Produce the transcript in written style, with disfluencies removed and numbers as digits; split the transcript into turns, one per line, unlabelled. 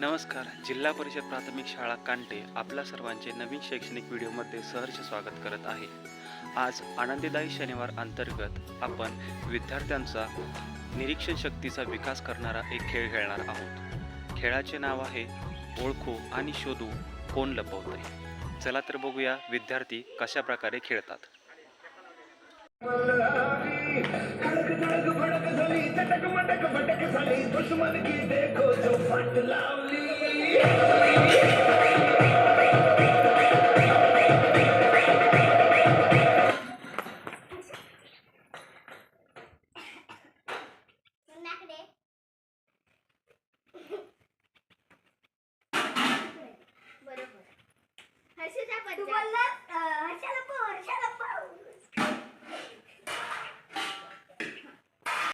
नमस्कार. जिल्हा परिषद प्राथमिक शाळा कांटे आपल्या सर्वांचे नवीन शैक्षणिक व्हिडिओमध्ये सहर्ष स्वागत करत आहे. आज आनंदीदायी शनिवार अंतर्गत आपण विद्यार्थ्यांचा निरीक्षण शक्तीचा विकास करणारा एक खेळ खेळणार आहोत. खेळाचे नाव आहे ओळखू आणि शोधू कोण लपवतंय. चला तर बघूया विद्यार्थी कशा प्रकारे खेळतात. दुश्मन की देखो जो फट लावली